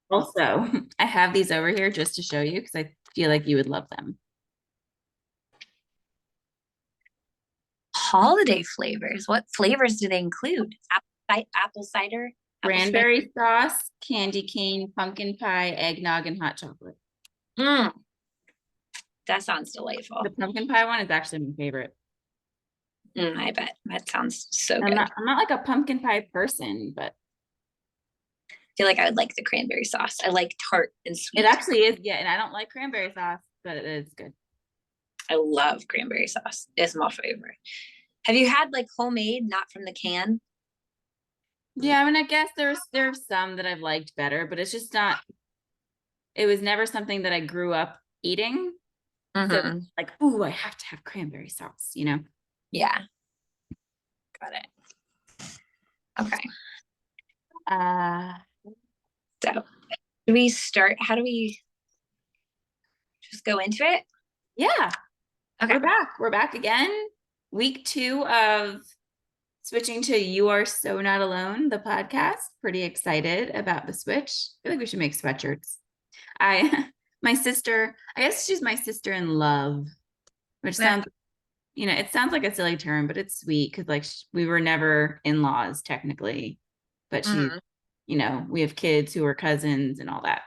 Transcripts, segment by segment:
Also, I have these over here just to show you because I feel like you would love them. Holiday flavors. What flavors do they include? Apple cider, apple spice. Cranberry sauce, candy cane, pumpkin pie, eggnog, and hot chocolate. Mm, that sounds delightful. The pumpkin pie one is actually my favorite. I bet that sounds so I'm good. not I'm not like a pumpkin pie person, but I feel like I would like the cranberry sauce. I like tart and it sweet. actually is, yeah, and I don't like cranberry sauce, but it is good. I love cranberry sauce. It's my favorite. Have you had like homemade, not from the can? Yeah, I mean, I guess there's some that I've liked better, but it's just not, it was never something that I grew up eating. So Mm-hmm. like, ooh, I have to have cranberry sauce, you know? Yeah, got it. Okay. Uh, So do we start? How do we just go into it? yeah, Okay. we're back. We're back again. Week 2 of switching to You Are So Not Alone, the podcast. Pretty excited about the switch. I feel like we should make sweatshirts. I, my sister, I guess she's my sister in love, which Yeah. sounds, it sounds like a silly term, but it's sweet because like we were never in-laws technically, but she, Mm-hmm. we have kids who are cousins and all that.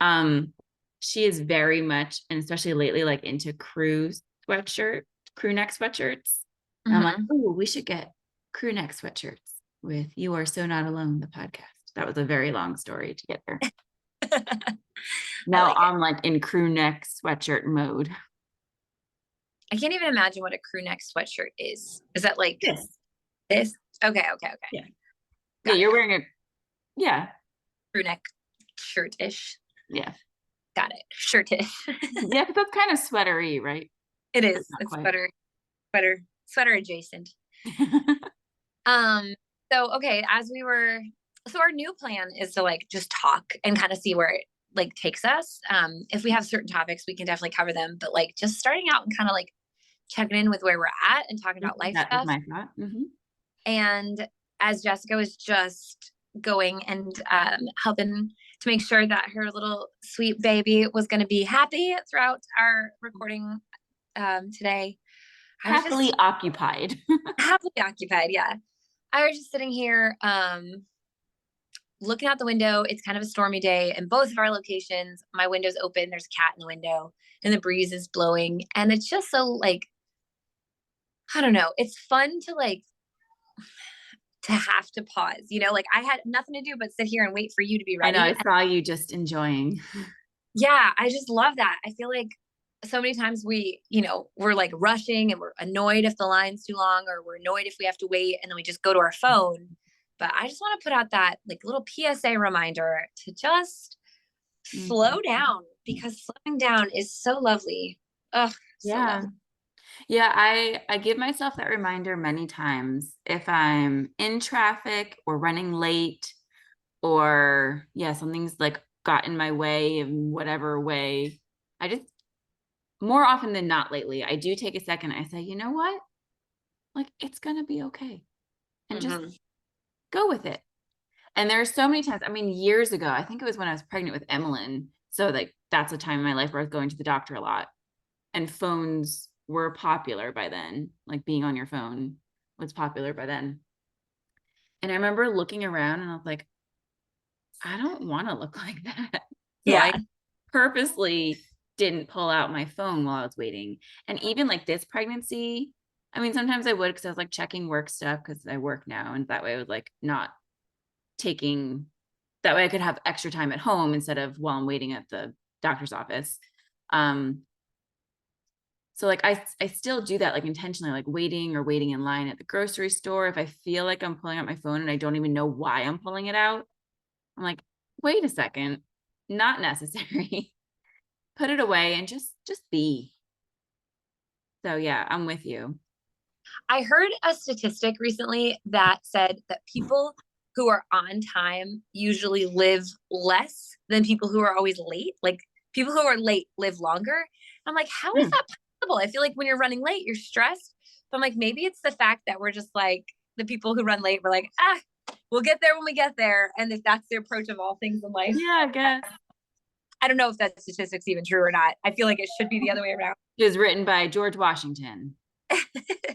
Um, she is very much, and especially lately, like into crew neck sweatshirts. And I'm like, Mm-hmm. oh, we should get crew neck sweatshirts with You Are So Not Alone, the podcast. That was a very long story to get there. I Now like it. I'm like in crew neck sweatshirt mode. I can't even imagine what a crew neck sweatshirt is. Is that like Yes. this? Okay, okay, okay. Yeah. Yeah, Got it. you're wearing yeah. Crew neck shirt-ish. Yeah. Got it. Shirtish. Yeah, but that's kind of sweatery, right? It But is. not It's quite. sweater adjacent. Um, so okay, so our new plan is to like just talk and kind of see where it like takes us. If we have certain topics, we can definitely cover them, but like just starting out and kind of like checking in with where we're at and talking about life That was stuff. my thought. And as Jessica was just going and helping to make sure that her little sweet baby was going to be happy throughout our recording today, I was Happily just occupied. happily occupied. Yeah. I was just sitting here looking out the window. It's kind of a stormy day in both of our locations. My window's open. There's a cat in the window and the breeze is blowing. And it's just so like, I don't know. It's fun to like to have to pause. Like I had nothing to do but sit here and wait for you to be I know, ready. I And saw you just enjoying. yeah, I just love that. I feel like so many times we're like rushing and we're annoyed if the line's too long or we're annoyed if we have to wait and then we just go to our phone. But I just want to put out that like little PSA reminder to just slow Mhm. down because slowing down is so lovely. Oh, so Yeah. lovely. Yeah, I give myself that reminder many times if I'm in traffic or running late or yeah, something's like got in my way in whatever way. I just more often than not lately, I do take a second. I say, you know what? Like it's gonna be okay. And just Mm-hmm. go with it. And there are so many times, I mean, years ago, I think it was when I was pregnant with Emmeline. So like that's a time in my life where I was going to the doctor a lot. And phones were popular by then, like being on your phone was popular by then. And I remember looking around and I was like, I don't want to look like that. So I Yeah. purposely didn't pull out my phone while I was waiting. And even like this pregnancy, I mean, sometimes I would because I was like checking work stuff because I work now. And that way I was like not taking, that way I could have extra time at home instead of while I'm waiting at the doctor's office. Um, So like I still do that like intentionally, like waiting in line at the grocery store. If I feel like I'm pulling out my phone and I don't even know why I'm pulling it out, I'm like, wait a second, not necessary. Put it away and just be. So yeah, I'm with you. I heard a statistic recently that said that people who are on time usually live less than people who are always late. Like people who are late live longer. I'm like, how is Hmm. that possible? I feel like when you're running late, you're stressed. But I'm like, maybe it's the fact that we're just like the people who run late, we're like, we'll get there when we get there. And if that's the approach of all things in life, Yeah, I guess. I don't know if that statistic's even true or not. I feel like it should be the other way around. It was written by George Washington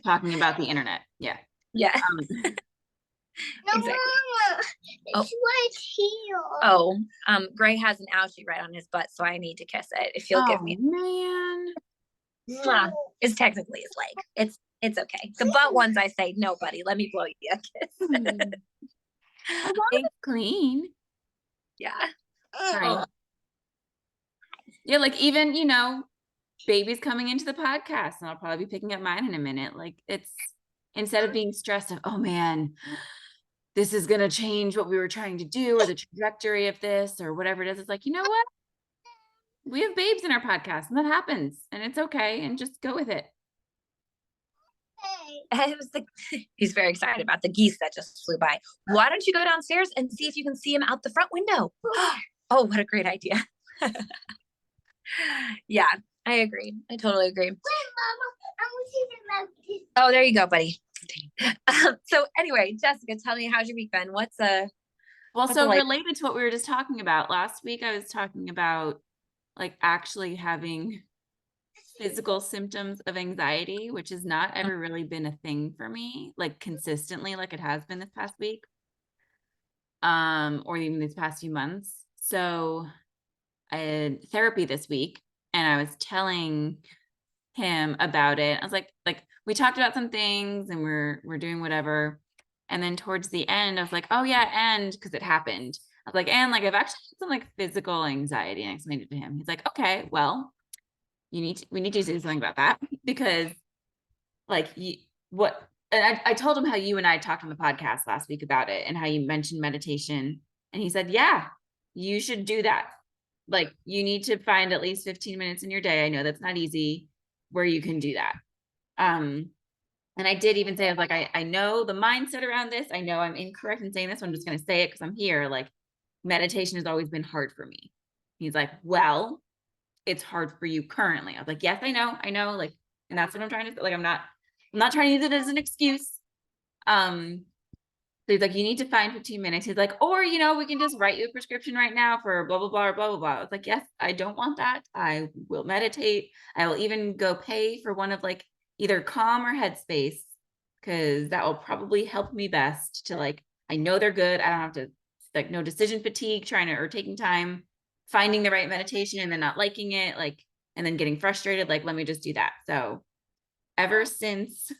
talking about the internet. Yeah. Yeah. No, Exactly. Mama, Oh. it's right here. Oh, Gray has an ouchie right on his butt, so I need to kiss it. If you'll give me, man. Mwah. It's technically his leg. It's okay. The butt ones, I say, no, buddy, let me blow you a kiss. As long as it's clean. Yeah. Sorry. Yeah, like even, you know, baby's coming into the podcast and I'll probably be picking up mine in a minute. Like it's instead of being stressed of, oh man, this is gonna change what we were trying to do or the trajectory of this or whatever it is. It's like, you know what? We have babes in our podcast and that happens and it's okay and just go with it. It was he's very excited about the geese that just flew by. Why don't you go downstairs and see if you can see him out the front window? Oh, what a great idea. Yeah, I agree. I totally agree. Wait, Mama, I want to see the mountain. Oh, there you go, buddy. So anyway, Jessica, tell me, how's your week been? Well, What's so it like? related to what we were just talking about last week, I was talking about like actually having physical symptoms of anxiety, which has not ever really been a thing for me, like consistently, like it has been this past week, or even these past few months. So I had therapy this week, and I was telling him about it. I was like we talked about some things, and we're doing whatever. And then towards the end, I was like, oh yeah, and because it happened, I was like, and like I've actually had some like physical anxiety, and I explained it to him. He's like, okay, well, we need to do something about that because like and I told him how you and I talked on the podcast last week about it and how you mentioned meditation. And he said, yeah, you should do that. Like you need to find at least 15 minutes in your day. I know that's not easy where you can do that. And I did even say, I was like, I know the mindset around this. I know I'm incorrect in saying this. I'm just going to say it because I'm here. Like meditation has always been hard for me. He's like, well, it's hard for you currently. I was like, yes, I know. Like, and that's what I'm trying to say. Like, I'm not trying to use it as an excuse. So he's like, you need to find 15 minutes. He's like, or, you know, we can just write you a prescription right now for blah, blah, blah, or blah, blah, blah. I was like, yes, I don't want that. I will meditate. I will even go pay for one of like either Calm or Headspace, because that will probably help me best to like, I know they're good. I don't have to like no decision fatigue or taking time, finding the right meditation and then not liking it, like, and then getting frustrated. Like, let me just do that. So ever since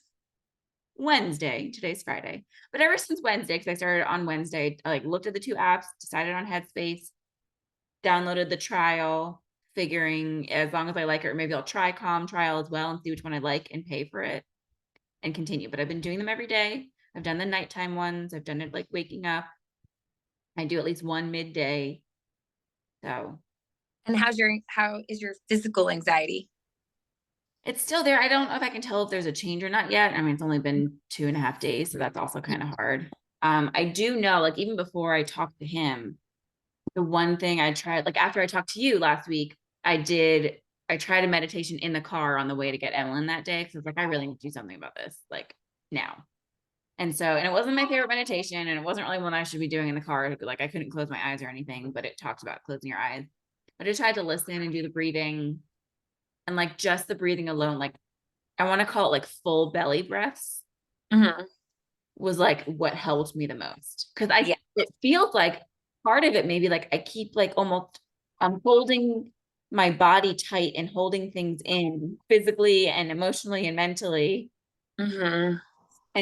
Wednesday, today's Friday, but ever since Wednesday, because I started on Wednesday, I like looked at the two apps, decided on Headspace, downloaded the trial, figuring as long as I like it, or maybe I'll try Calm trial as well and see which one I like and pay for it and continue. But I've been doing them every day. I've done the nighttime ones. I've done it like waking up. I do at least one midday. So. And how is your physical anxiety? It's still there. I don't know if I can tell if there's a change or not yet. I mean, it's only been 2.5 days, so that's also kind of hard. I do know, like, even before I talked to him, the one thing I tried, like after I talked to you last week, I tried a meditation in the car on the way to get Evelyn that day. Cause I was like, I really need to do something about this, like now. And it wasn't my favorite meditation, and it wasn't really one I should be doing in the car. Like I couldn't close my eyes or anything, but it talked about closing your eyes. But I tried to listen and do the breathing. And like just the breathing alone, like I want to call it like full belly breaths, was like what helped me the most. Cause it feels like part of it, maybe like I keep like I'm holding my body tight and holding things in physically and emotionally and mentally. And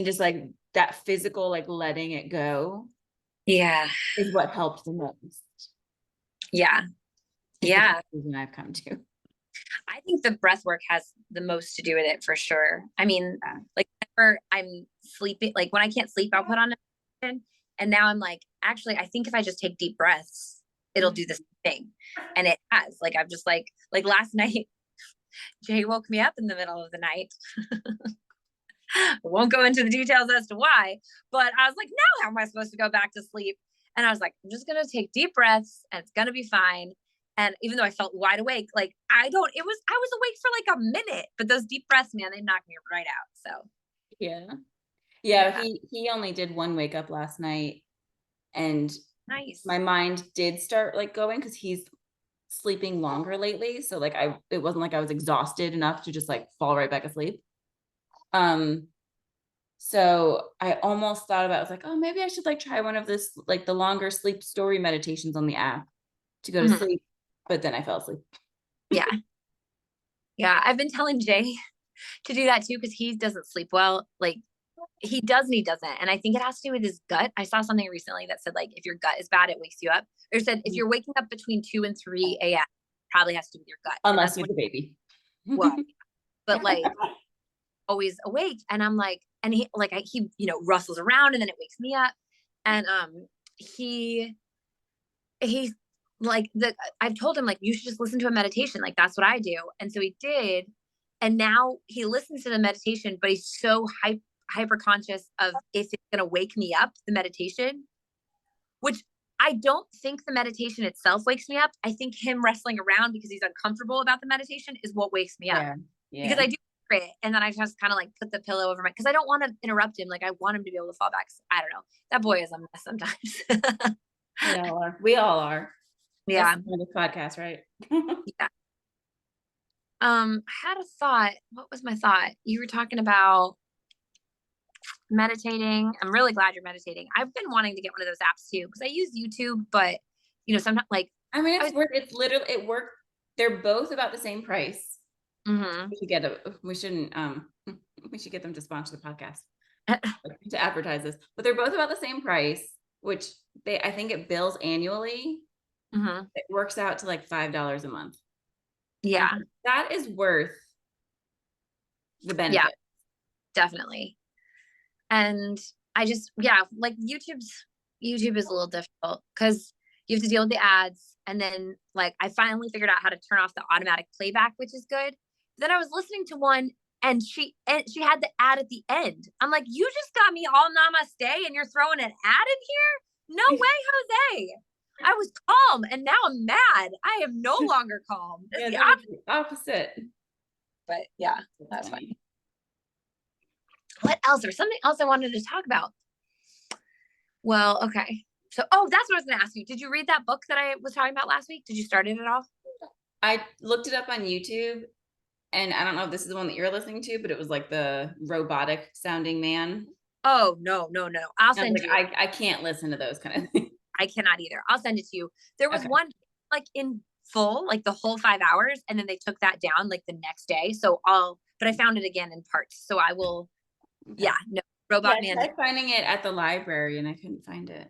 just like that physical, like letting it go. Yeah. Is what helped the most. Yeah. Yeah. I've come to. I think the breath work has the most to do with it for sure. I mean, like whenever I'm sleeping, like when I can't sleep, I'll put on a, and now I'm like, actually, I think if I just take deep breaths, it'll do the same thing. And it has. Like I'm just like last night, Jay woke me up in the middle of the night. I won't go into the details as to why, but I was like, no, how am I supposed to go back to sleep? And I was like, I'm just gonna take deep breaths and it's gonna be fine. And even though I felt wide awake, like I was awake for like a minute, but those deep breaths, man, they knocked me right out. So yeah. He only did one wake up last night. And Nice. my mind did start like going because he's sleeping longer lately. So like it wasn't like I was exhausted enough to just like fall right back asleep. So I almost thought about, I was like, oh, maybe I should like try one of this, like the longer sleep story meditations on the app to go to Mhm. sleep. But then I fell asleep. Yeah. Yeah. I've been telling Jay to do that too, because he doesn't sleep well. Like he does and he doesn't. And I think it has to do with his gut. I saw something recently that said like if your gut is bad, it wakes you up. Or said if you're waking up between 2 and 3 a.m., probably has to do with your gut. And Unless that's you're what, the baby. well, but like always awake. And I'm like, and he like he, you know, rustles around and then it wakes me up. And he's like I've told him like you should just listen to a meditation, like that's what I do. And so he did, and now he listens to the meditation, but he's so hyper conscious of if it's going to wake me up, the meditation, which I don't think the meditation itself wakes me up. I think him wrestling around because he's uncomfortable about the meditation is what wakes me up. Because I do it, and then I just kind of like put the pillow over my, because I don't want to interrupt him. Like I want him to be able to fall back. I don't know. That boy is a mess sometimes. We all are. We all are. Yeah. That's the podcast, right? Yeah. I had a thought. What was my thought? You were talking about meditating. I'm really glad you're meditating. I've been wanting to get one of those apps too, because I use YouTube, but you know, sometimes like I mean, it's literally, it worked. They're both about the same price. mhm. We shouldn't, we should get them to sponsor the podcast to advertise this, but they're both about the same price, which I think it bills annually. Mhm. It works out to like $5 a month. Yeah. And that is worth the benefit. Yeah, definitely. And I just, yeah, like YouTube is a little difficult because you have to deal with the ads. And then like I finally figured out how to turn off the automatic playback, which is good. Then I was listening to one and she had the ad at the end. I'm like, you just got me all namaste and you're throwing an ad in here? No way, Jose. I was calm and now I'm mad. I am no longer calm. It's Yeah, the opposite. but yeah, that's fine. What else? There's something else I wanted to talk about. Well, okay. So, oh, that's what I was going to ask you. Did you read that book that I was talking about last week? Did you start it at all? I looked it up on YouTube, and I don't know if this is the one that you're listening to, but it was like the robotic sounding man. Oh, no. I'll send you. I can't listen to those kind of things. I cannot either. I'll send it to you. There was Okay. one like in full, like the whole 5 hours, and then they took that down like the next day. So but I found it again in parts. So I will, Okay. yeah, no, Robot Yeah, I Man. tried finding it at the library and I couldn't find it.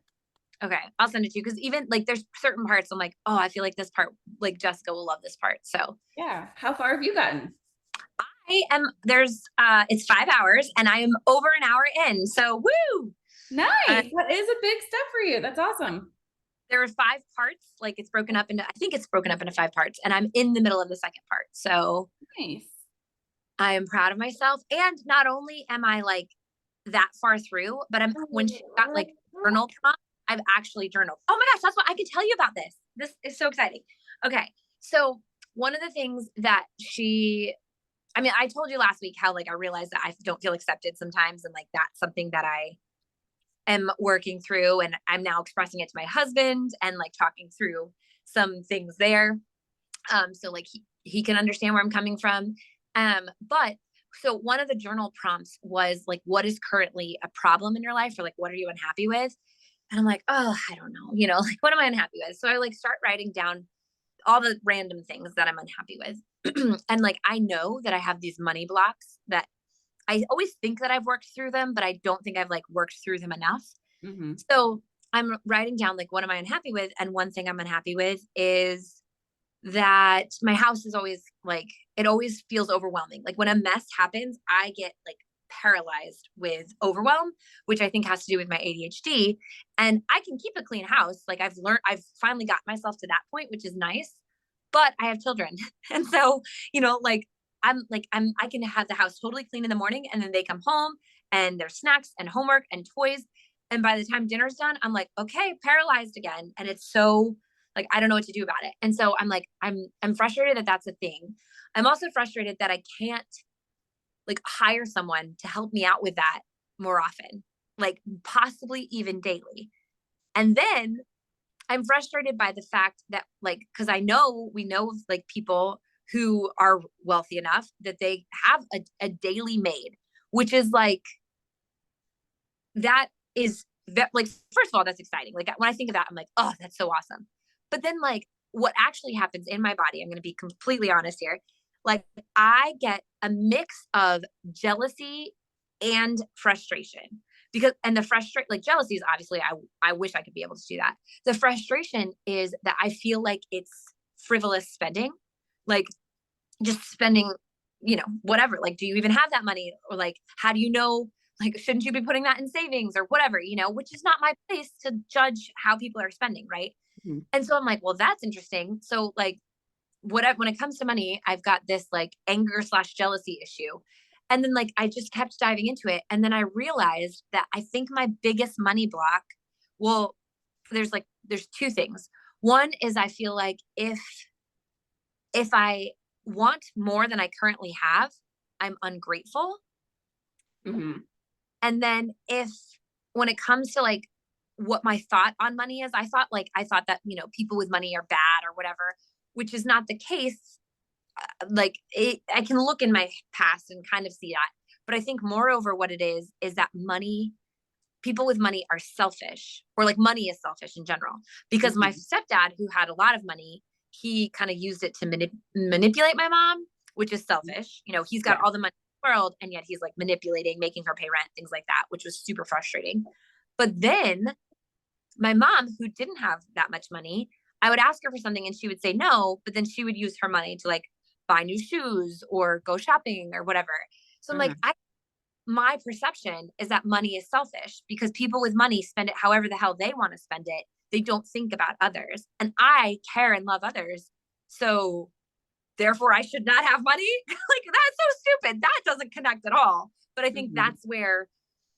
Okay, I'll send it to you because even like there's certain parts I'm like, oh, I feel like this part, like Jessica will love this part. So Yeah. How far have you gotten? it's 5 hours and I am over an hour in. So woo! Nice. That is a big step for you. That's awesome. There are 5 parts. Like it's broken up into, I think it's broken up into 5 parts, and I'm in the middle of the second part. So Nice. I am proud of myself. And not only am I like that far through, but when she got like journal prompt, I've actually journaled. Oh my gosh, that's what I could tell you about this. This is so exciting. Okay. So one of the things that I told you last week how like I realized that I don't feel accepted sometimes. And like that's something that I am working through. And I'm now expressing it to my husband and like talking through some things there. So like he can understand where I'm coming from. But so one of the journal prompts was like, what is currently a problem in your life? Or like, what are you unhappy with? And I'm like, oh, I don't know, like, what am I unhappy with? So I like start writing down all the random things that I'm unhappy with. And like, I know that I have these money blocks that I always think that I've worked through them, but I don't think I've like worked through them enough. Mm-hmm. So I'm writing down like, what am I unhappy with? And one thing I'm unhappy with is that my house is always like, it always feels overwhelming. Like when a mess happens, I get like paralyzed with overwhelm, which I think has to do with my ADHD. And I can keep a clean house. Like I've finally got myself to that point, which is nice, but I have children. And so, like I can have the house totally clean in the morning and then they come home and there's snacks and homework and toys. And by the time dinner's done, I'm like, okay, paralyzed again. And it's so like, I don't know what to do about it. And so I'm like, I'm frustrated that that's a thing. I'm also frustrated that I can't like hire someone to help me out with that more often, like possibly even daily. And then I'm frustrated by the fact that like, cause we know of like people who are wealthy enough that they have a daily maid, which is like, that is that like, first of all, that's exciting. Like when I think of that, I'm like, oh, that's so awesome. But then like what actually happens in my body, I'm going to be completely honest here. Like I get a mix of jealousy and frustration because, and the like jealousy is obviously, I wish I could be able to do that. The frustration is that I feel like it's frivolous spending, like just spending, whatever. Like, do you even have that money? Or like, how do you know, like, shouldn't you be putting that in savings or whatever, which is not my place to judge how people are spending. Right. Mhm. And so I'm like, well, that's interesting. So like, whatever, when it comes to money, I've got this like anger/jealousy issue. And then like, I just kept diving into it. And then I realized that I think my biggest money block, well, there's two things. One is I feel like if I want more than I currently have, I'm ungrateful. Mhm. And then when it comes to like what my thought on money is, I thought that, people with money are bad or whatever, which is not the case. I can look in my past and kind of see that. But I think moreover, what it is that people with money are selfish, or like money is selfish in general. Because my stepdad, who had a lot of money, he kind of used it to manipulate my mom, which is selfish. He's got all the money in the world, and yet he's like manipulating, making her pay rent, things like that, which was super frustrating. But then my mom, who didn't have that much money, I would ask her for something and she would say no, but then she would use her money to like buy new shoes or go shopping or whatever. So I'm like, my perception is that money is selfish because people with money spend it however the hell they want to spend it. They don't think about others. And I care and love others. So therefore I should not have money. Like that's so stupid. That doesn't connect at all. But I think that's where,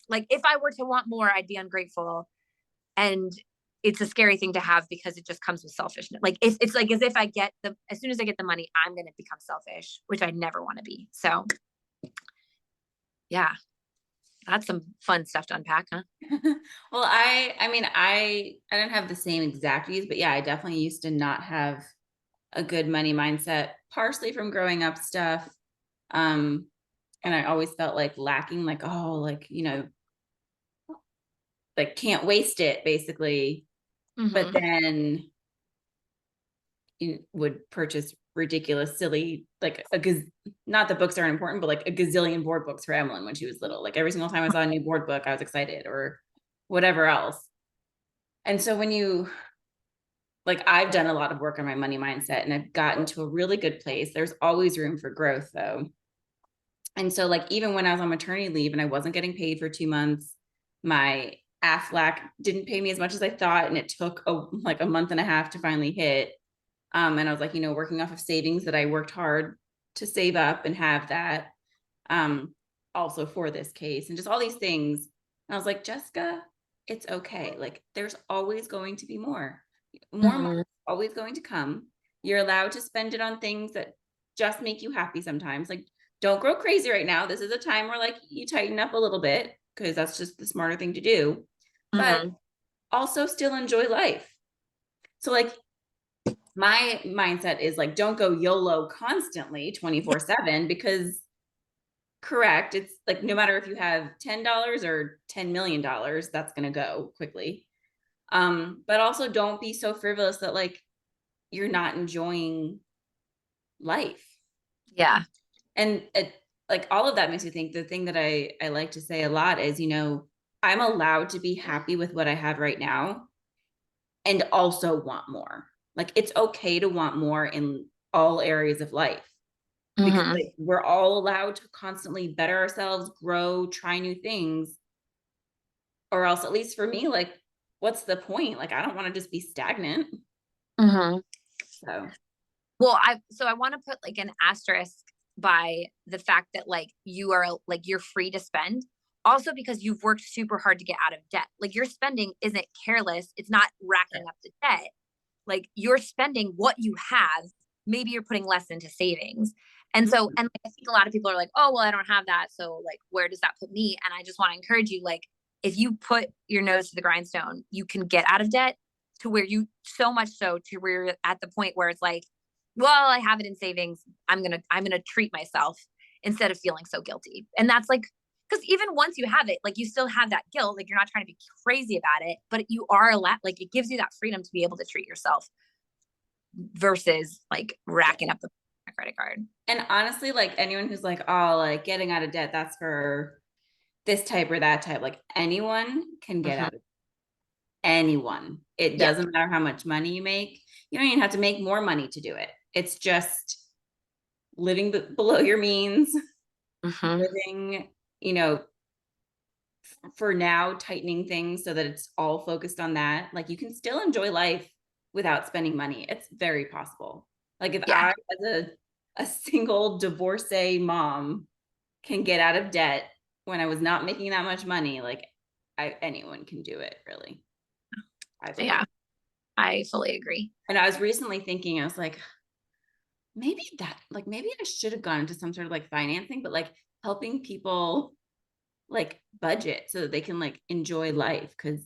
like, if I were to want more, I'd be ungrateful. And it's a scary thing to have because it just comes with selfishness. Like it's like as if as soon as I get the money, I'm going to become selfish, which I never want to be. So yeah, that's some fun stuff to unpack, huh? Well, I mean, I don't have the same exact views, but yeah, I definitely used to not have a good money mindset, partially from growing up stuff. And I always felt like lacking, like, oh, like, like can't waste it basically. But then you would purchase ridiculous, silly, like not that books aren't important, but like a gazillion board books for Emily when she was little. Like every single time I saw a new board book, I was excited, or whatever else. And so I've done a lot of work on my money mindset and I've gotten to a really good place. There's always room for growth though. And so like, even when I was on maternity leave and I wasn't getting paid for 2 months, my Aflac didn't pay me as much as I thought. And it took a month and a half to finally hit. And I was like, working off of savings that I worked hard to save up and have that, also for this case and just all these things. And I was like, Jessica, it's okay. Like there's always going to be more money is always going to come. You're allowed to spend it on things that just make you happy sometimes. Like don't grow crazy right now. This is a time where like you tighten up a little bit because that's just the smarter thing to do, but also still enjoy life. So like my mindset is like, don't go YOLO constantly 24/7 because correct. It's like, no matter if you have $10 or $10 million, that's going to go quickly. But also don't be so frivolous that like, you're not enjoying life. Yeah. And like all of that makes me think the thing that I like to say a lot is, I'm allowed to be happy with what I have right now and also want more. Like it's okay to want more in all areas of life because like, we're all allowed to constantly better ourselves, grow, try new things. Or else, at least for me, like, what's the point? Like, I don't want to just be stagnant. So, well, I want to put like an asterisk by the fact that like you're free to spend, also because you've worked super hard to get out of debt. Like your spending isn't careless. It's not racking up the debt. Like you're spending what you have. Maybe you're putting less into savings. And so, and I think a lot of people are like, oh, well, I don't have that. So like, where does that put me? And I just want to encourage you, like, if you put your nose to the grindstone, you can get out of debt to where you, so much so to where you're at the point where it's like, well, I have it in savings. I'm going to treat myself instead of feeling so guilty. And that's like, because even once you have it, like you still have that guilt, like you're not trying to be crazy about it, but you are like it gives you that freedom to be able to treat yourself versus like racking up the credit card. And honestly, like anyone who's like, oh, like getting out of debt, that's for this type or that type, like anyone can get out of anyone. It doesn't matter how much money you make. You don't even have to make more money to do it. It's just living below your means, living, you know, for now, tightening things so that it's all focused on that. Like you can still enjoy life without spending money. It's very possible. Like if I, as a single divorcee mom, can get out of debt when I was not making that much money, like anyone can do it, really. I fully agree. And I was recently thinking, I was like, maybe I should have gone into some sort of like financing, but like helping people like budget so that they can like enjoy life, because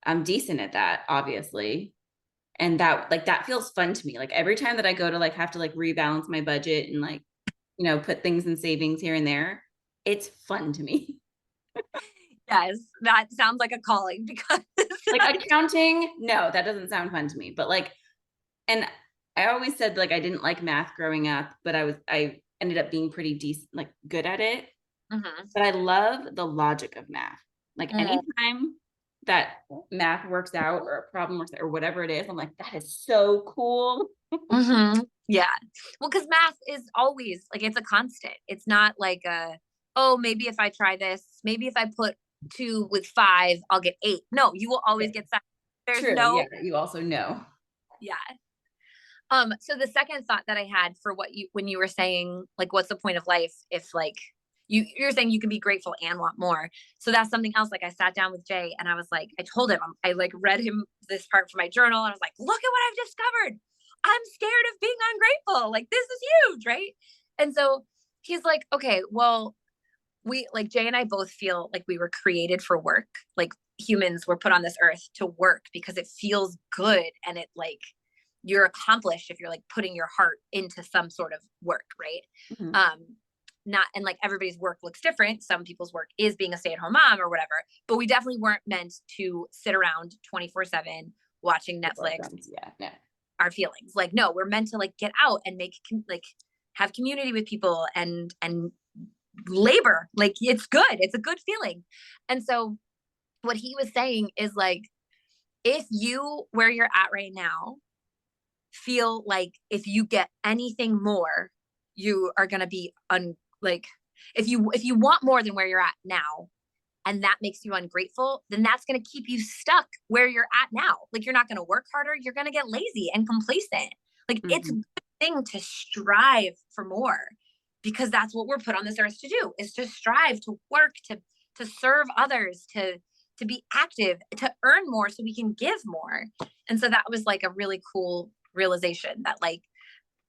I'm decent at that, obviously. And that feels fun to me. Like every time that I go to like have to like rebalance my budget and like, you know, put things in savings here and there, it's fun to me. Yes, that sounds like a calling, because like accounting, no, that doesn't sound fun to me. But like, and I always said like I didn't like math growing up, but I ended up being pretty decent, like good at it. But I love the logic of math. Like anytime that math works out or a problem works out or whatever it is, I'm like, that is so cool. Yeah. Well, because math is always like, it's a constant. It's not like oh, maybe if I try this, maybe if I put 2 with 5, I'll get 8. No, you will always get 7. There's True, no. Yeah, you also know. Yeah. So the second thought that I had for when you were saying like, what's the point of life if like you're saying you can be grateful and want more. So that's something else. Like I sat down with Jay and I was like, I told him, I like read him this part from my journal and I was like, look at what I've discovered. I'm scared of being ungrateful. Like this is huge, right? And so he's like, okay, well, we like Jay and I both feel like we were created for work. Like humans were put on this earth to work because it feels good and it like you're accomplished if you're like putting your heart into some sort of work, right? Not, and like everybody's work looks different. Some people's work is being a stay-at-home mom or whatever, but we definitely weren't meant to sit around 24/7 watching Netflix. Our feelings, like, no, we're meant to like get out and make like have community with people and labor. Like it's good, it's a good feeling. And so what he was saying is like, if you where you're at right now feel like if you get anything more, you are going to be like if you want more than where you're at now and that makes you ungrateful, then that's going to keep you stuck where you're at now. Like you're not going to work harder, you're going to get lazy and complacent. Like it's a good thing to strive for more, because that's what we're put on this earth to do, is to strive, to work, to serve others, to be active, to earn more so we can give more. And so that was like a really cool realization that like,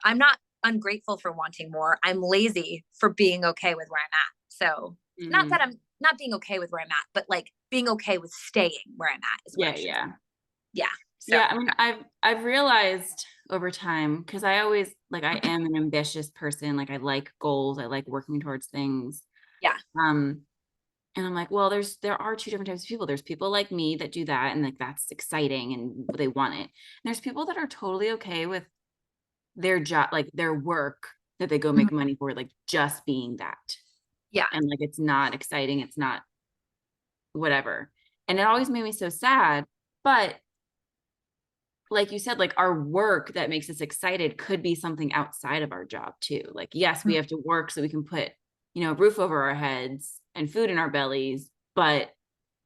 I'm not ungrateful for wanting more. I'm lazy for being okay with where I'm at. So not that I'm not being okay with where I'm at, but like being okay with staying where I'm at is what yeah. So. Yeah. I mean, I've realized over time, because I always like, I am an ambitious person. Like I like goals. I like working towards things. Yeah. And I'm like, well, there are two different types of people. There's people like me that do that and like that's exciting and they want it. And there's people that are totally okay with their job, like their work that they go make money for, like just being that. Yeah. And like it's not exciting, it's not whatever. And it always made me so sad. But like you said, like our work that makes us excited could be something outside of our job too. Like, yes, we have to work so we can put, you know, a roof over our heads and food in our bellies, but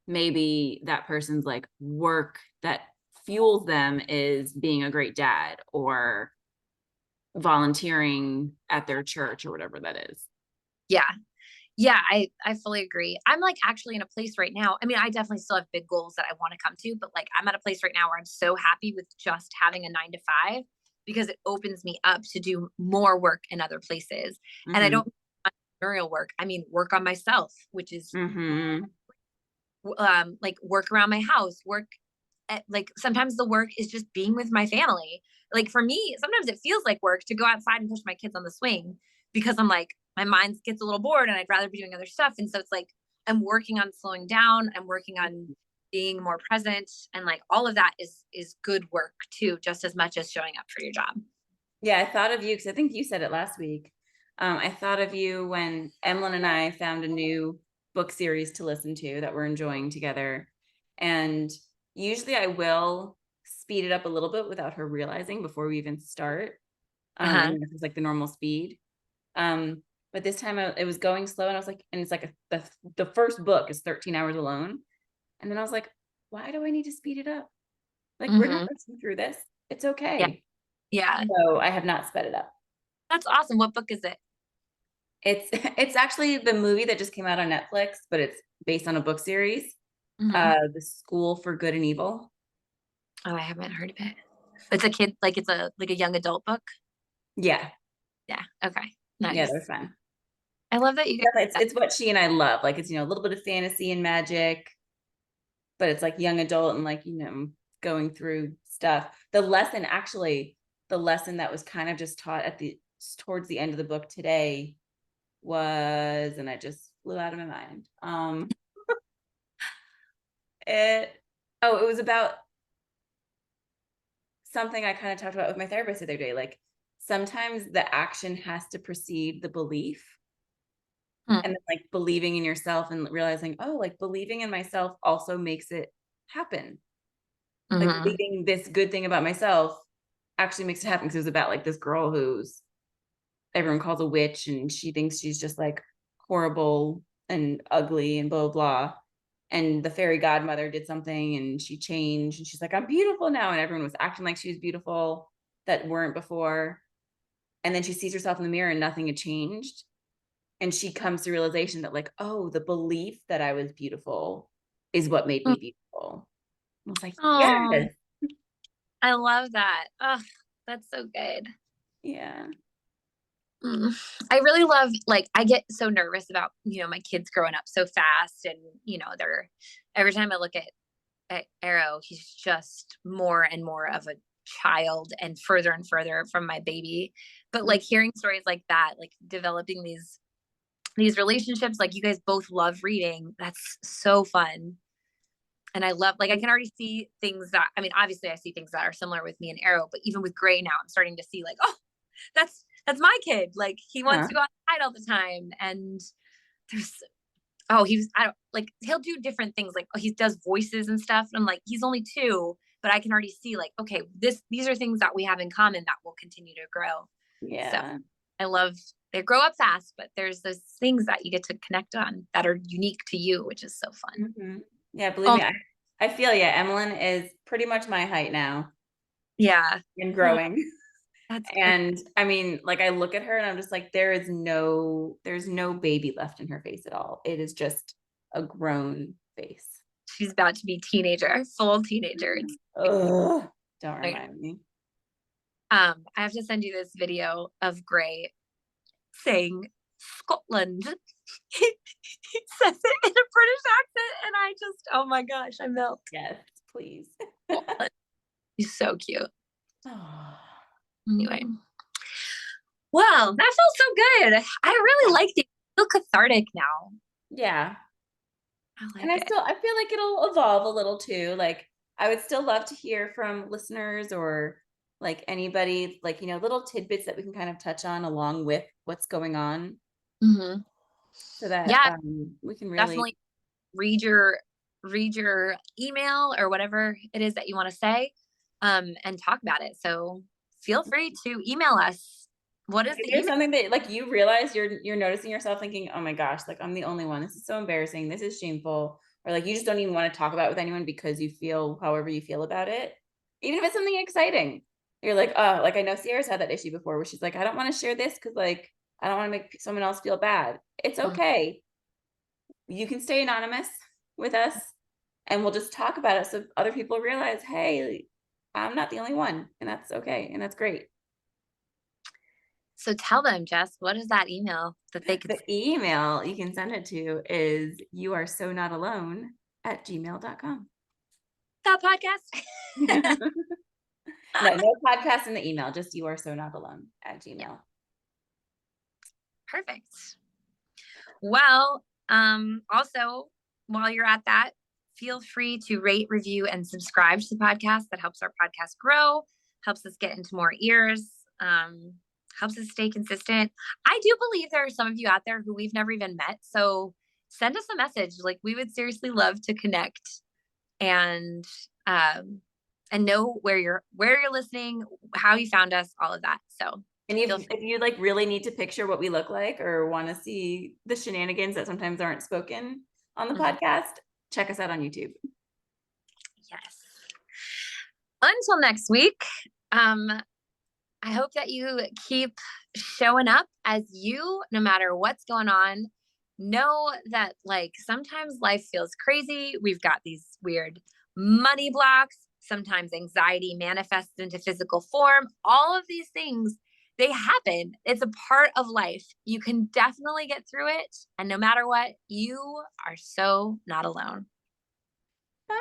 maybe that person's like work that fuels them is being a great dad or volunteering at their church or whatever that is. Yeah. Yeah, I fully agree. I'm like actually in a place right now. I mean, I definitely still have big goals that I want to come to, but like I'm at a place right now where I'm so happy with just having a 9 to 5, because it opens me up to do more work in other places. And I don't entrepreneurial work. I mean, work on myself, which is like work around my house, work at, like sometimes the work is just being with my family. Like for me, sometimes it feels like work to go outside and push my kids on the swing because I'm like, my mind gets a little bored and I'd rather be doing other stuff. And so it's like, I'm working on slowing down. I'm working on being more present. And like all of that is good work too, just as much as showing up for your job. Yeah, I thought of you because I think you said it last week. I thought of you when Emlyn and I found a new book series to listen to that we're enjoying together. And usually I will speed it up a little bit without her realizing before we even start. Uh-huh. And it's like the normal speed. But this time it was going slow and I was like, and it's like the first book is 13 Hours Alone. And then I was like, why do I need to speed it up? Like we're not listening through this. It's Yeah. okay. Yeah. So I have not sped it up. That's awesome. What book is it? It's actually the movie that just came out on Netflix, but it's based on a book series. Mhm. The School for Good and Evil. Oh, I haven't heard of it. It's a kid, like it's a young adult book. Yeah. Yeah. Okay. Yeah, Nice. they're fun. I love that you Yeah, guys. it's what she and I love. Like it's, a little bit of fantasy and magic, but it's like young adult and like, going through stuff. The lesson that was kind of just taught towards the end of the book today was, and it just flew out of my mind. It was about something I kind of talked about with my therapist the other day. Like sometimes the action has to precede the belief. Hmm. And then like believing in yourself and realizing, oh, like believing in myself also makes it happen. Like Mhm. believing this good thing about myself actually makes it happen. Because it was about like this girl who's everyone calls a witch and she thinks she's just like horrible and ugly and blah, blah, blah. And the fairy godmother did something and she changed and she's like, I'm beautiful now. And everyone was acting like she was beautiful that weren't before. And then she sees herself in the mirror and nothing had changed. And she comes to realization that like, oh, the belief that I was beautiful is what made me beautiful. I was like, Oh, yes. I love that. Oh, that's so good. Yeah. Mm. I really love, like, I get so nervous about, my kids growing up so fast and, they're, every time I look at Arrow, he's just more and more of a child and further from my baby. But like hearing stories like that, like developing these relationships, like you guys both love reading. That's so fun. And I love, like, I can already see things that, I mean, obviously I see things that are similar with me and Arrow, but even with Gray now, I'm starting to see like, oh, that's my kid. Like he wants Huh. to go outside all the time. And there's, oh, I don't like, he'll do different things. Like he does voices and stuff. And I'm like, he's only 2, but I can already see like, okay, these are things that we have in common that will continue to grow. So Yeah. I love, they grow up fast, but there's those things that you get to connect on that are unique to you, which is so fun. Mhm. Yeah, believe Oh, me, I feel yeah. Emlyn is pretty much my height now yeah. and Oh, growing. that's great. And I mean, like I look at her and I'm just like, there's no baby left in her face at all. It is just a grown face. She's about to be teenager, full teenager. It's Ugh, don't like, remind me. I have to send you this video of Gray saying Scotland. He says it in a British accent, and I just, oh my gosh, I melt. Yes, please. Scotland. He's so cute. Oh, Anyway, well, that felt so good. I really liked it. I feel cathartic now. yeah. I And like it. I feel like it'll evolve a little too. Like I would still love to hear from listeners or like anybody, like, little tidbits that we can kind of touch on along with what's going on Hmm. so that Yeah, we can really, definitely read your email or whatever it is that you want to say, and talk about it. So feel free to email us. What like, is if the there's email? something that like you realize you're noticing yourself thinking, oh my gosh, like I'm the only one. This is so embarrassing. This is shameful. Or like you just don't even want to talk about it with anyone because you feel however you feel about it. Even if it's something exciting. You're like, oh, like I know Sierra's had that issue before where she's like, I don't want to share this because like I don't want to make someone else feel bad. It's Mhm. okay. You can stay anonymous with us and we'll just talk about it so other people realize, hey, I'm not the only one. And that's okay. And that's great. So tell them, Jess, what is that email that they could The email you can send it to is youaresonnotalone podcast@gmail.com. That podcast. No podcast in the email, just you are so not alone at Gmail. Perfect. Well, also while you're at that, feel free to rate, review, and subscribe to the podcast. That helps our podcast grow, helps us get into more ears, helps us stay consistent. I do believe there are some of you out there who we've never even met. So send us a message. Like, we would seriously love to connect and know where you're listening, how you found us, all of that. So And if you like really need to picture what we look like or want to see the shenanigans that sometimes aren't spoken on the podcast, check us out on YouTube. Yes. Until next week, I hope that you keep showing up as you, no matter what's going on. Know that, like, sometimes life feels crazy. We've got these weird money blocks. Sometimes anxiety manifests into physical form. All of these things, they happen. It's a part of life. You can definitely get through it. And no matter what, you are so not alone. Bye.